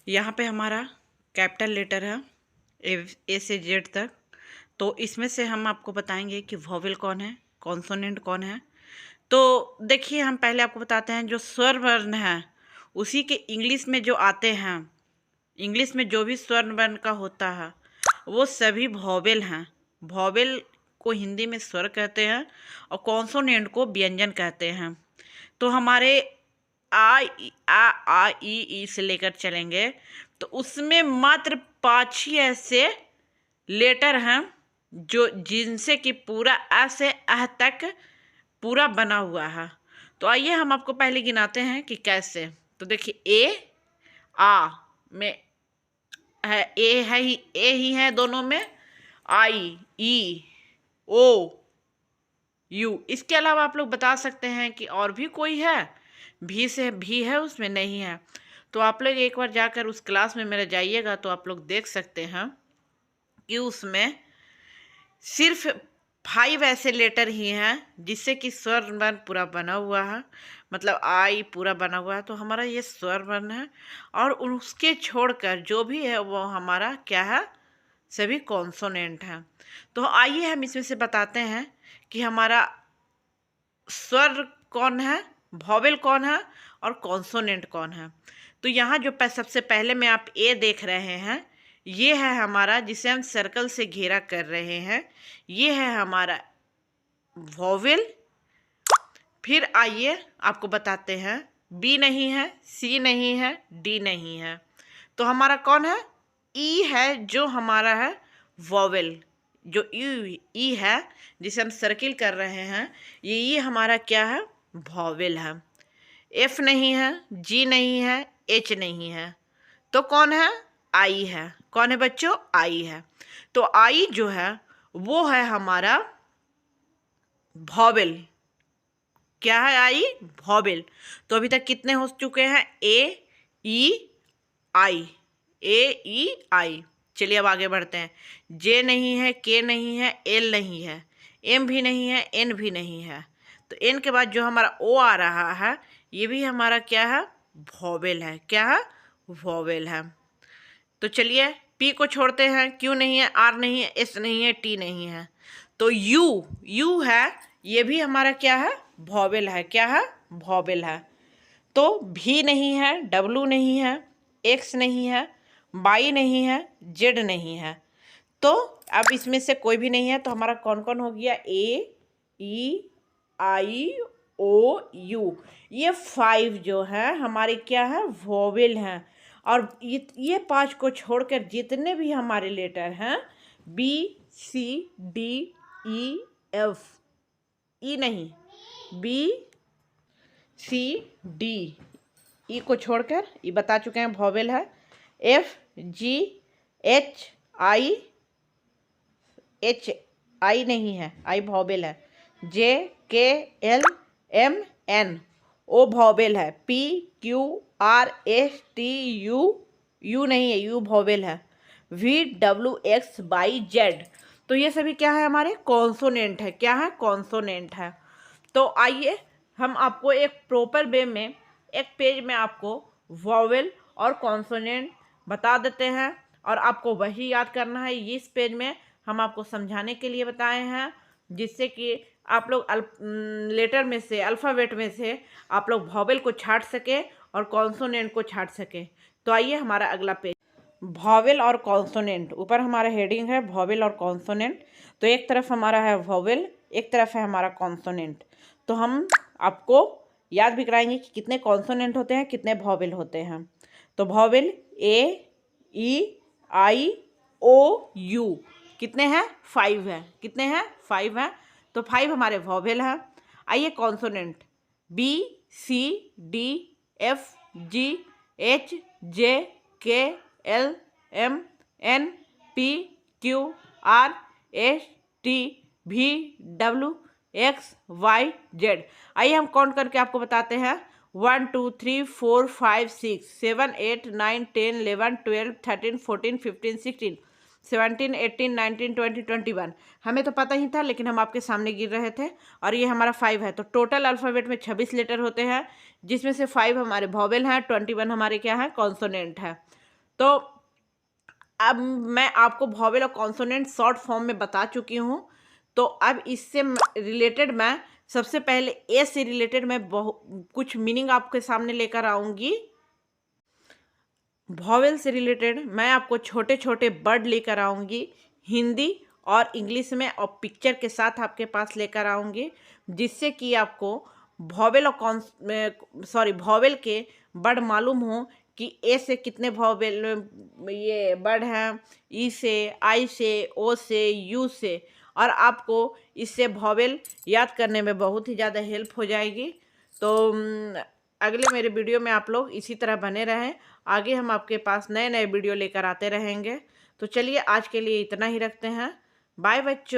यहाँ पे हमारा कैपिटल लेटर है ए से जेड तक। तो इसमें से हम आपको बताएंगे कि वॉवेल कौन है, कॉन्सोनेंट कौन है। तो देखिए, हम पहले आपको बताते हैं जो स्वर वर्ण है उसी के इंग्लिश में जो आते हैं, इंग्लिश में जो भी स्वर वर्ण का होता है वो सभी वॉवेल हैं। वॉवेल को हिंदी में स्वर कहते हैं और कॉन्सोनेंट को व्यंजन कहते हैं। तो हमारे आ ई से लेकर चलेंगे तो उसमें मात्र 5 ही ऐसे लेटर हैं जो जिनसे कि पूरा अ से अह तक पूरा बना हुआ है। तो आइए हम आपको पहले गिनाते हैं कि कैसे। तो देखिए, ए आ में है, ए ही है दोनों में, आई ई ओ यू। इसके अलावा आप लोग बता सकते हैं कि और भी कोई है, भी से भी है उसमें, नहीं है। तो आप लोग एक बार जाकर उस क्लास में मेरे जाइएगा तो आप लोग देख सकते हैं कि उसमें सिर्फ 5 ऐसे लेटर ही हैं जिससे कि स्वर वर्ण पूरा बना हुआ है, मतलब आई पूरा बना हुआ है। तो हमारा ये स्वर वर्ण है और उसके छोड़कर जो भी है वो हमारा क्या है, सभी कॉन्सोनेंट हैं। तो आइए हम इसमें से बताते हैं कि हमारा स्वर कौन है, वॉवेल कौन है और कॉन्सोनेंट कौन है। तो यहाँ जो सबसे पहले में आप ए देख रहे हैं, ये है हमारा, जिसे हम सर्कल से घेरा कर रहे हैं, ये है हमारा वॉवेल। फिर आइए आपको बताते हैं, बी नहीं है, सी नहीं है, डी नहीं है। तो हमारा कौन है, ई है, जो हमारा है वॉवेल। जो ई है जिसे हम सर्किल कर रहे हैं, ये ई हमारा क्या है, वॉवेल है। एफ नहीं है, जी नहीं है, एच नहीं है, तो कौन है, आई है। कौन है बच्चों, आई है। तो आई जो है वो है हमारा वॉवेल। क्या है, आई वॉवेल। तो अभी तक कितने हो चुके हैं, ए ई आई, ए ई आई। चलिए अब आगे बढ़ते हैं। जे नहीं है, के नहीं है, एल नहीं है, एम भी नहीं है, एन भी नहीं है। तो एन के बाद जो हमारा ओ आ रहा है ये भी हमारा क्या है, वॉवेल है। क्या है, वॉवेल है। तो चलिए पी को छोड़ते हैं, क्यू नहीं है, आर नहीं है, एस नहीं है, टी नहीं है। तो यू है, ये भी हमारा क्या है, वॉवेल है। क्या है, वॉवेल है। तो भी नहीं है, डब्लू नहीं है, एक्स नहीं है, वाई नहीं है, जेड नहीं है। तो अब इसमें से कोई भी नहीं है, तो हमारा कौन कौन हो गया, ए ई आई ओ यू। ये 5 जो है हमारे क्या है, वॉवेल हैं। और ये 5 को छोड़कर जितने भी हमारे लेटर हैं, B C D E F, E नहीं, बी सी डी, ई को छोड़कर, ये बता चुके हैं वॉवेल है। F G H I, H I नहीं है, आई वॉवेल है। J K L M N, O vowel है। P Q R S T U, U नहीं है, यू वॉवेल है। V W X Y Z, तो ये सभी क्या है, हमारे कॉन्सोनेंट है। क्या है, कॉन्सोनेंट है। तो आइए हम आपको एक प्रॉपर वे में, एक पेज में आपको वॉवेल और कॉन्सोनेंट बता देते हैं और आपको वही याद करना है। इस पेज में हम आपको समझाने के लिए बताए हैं, जिससे कि आप लोग लेटर में से, अल्फ़ाबेट में से आप लोग वॉवेल को छांट सके और कॉन्सोनेंट को छांट सके। तो आइए हमारा अगला पेज, वॉवेल और कॉन्सोनेंट। ऊपर हमारा हेडिंग है वॉवेल और कॉन्सोनेंट। तो एक तरफ हमारा है वॉवेल, एक तरफ है हमारा कॉन्सोनेंट। तो हम आपको याद भी कराएंगे कि कितने कॉन्सोनेंट होते हैं, कितने वॉवेल होते हैं। तो vowel A E I O you कितने हैं, 5 हैं। कितने हैं, 5 हैं। तो 5 हमारे वॉवेल हैं। आइए consonant, B C D F G H J K L M N P Q R S T V W X Y Z. आइए हम काउंट करके आपको बताते हैं। 1 2 3 4 5 6 7 8 9 10 11 12 13 14 15 16 17 18 19 20 21। हमें तो पता ही था, लेकिन हम आपके सामने गिर रहे थे। और ये हमारा 5 है। तो टोटल अल्फ़ाबेट में 26 लेटर होते हैं, जिसमें से 5 हमारे वॉवेल हैं, 21 हमारे क्या हैं, कॉन्सोनेंट है। तो अब मैं आपको वॉवेल और कॉन्सोनेंट शॉर्ट फॉर्म में बता चुकी हूँ। तो अब इससे रिलेटेड मैं सबसे पहले ए से रिलेटेड मैं कुछ मीनिंग आपके सामने लेकर आऊँगी। वॉवेल से रिलेटेड मैं आपको छोटे छोटे वर्ड लेकर आऊँगी हिंदी और इंग्लिश में, और पिक्चर के साथ आपके पास लेकर आऊँगी, जिससे कि आपको वॉवेल और वॉवेल के वर्ड मालूम हो कि ए से कितने वॉवेल ये वर्ड हैं, ई से, आई से, ओ से, यू से, और आपको इससे वॉवेल याद करने में बहुत ही ज़्यादा हेल्प हो जाएगी। तो अगले मेरे वीडियो में आप लोग इसी तरह बने रहें। आगे हम आपके पास नए नए वीडियो लेकर आते रहेंगे। तो चलिए आज के लिए इतना ही रखते हैं। बाय बच्चों।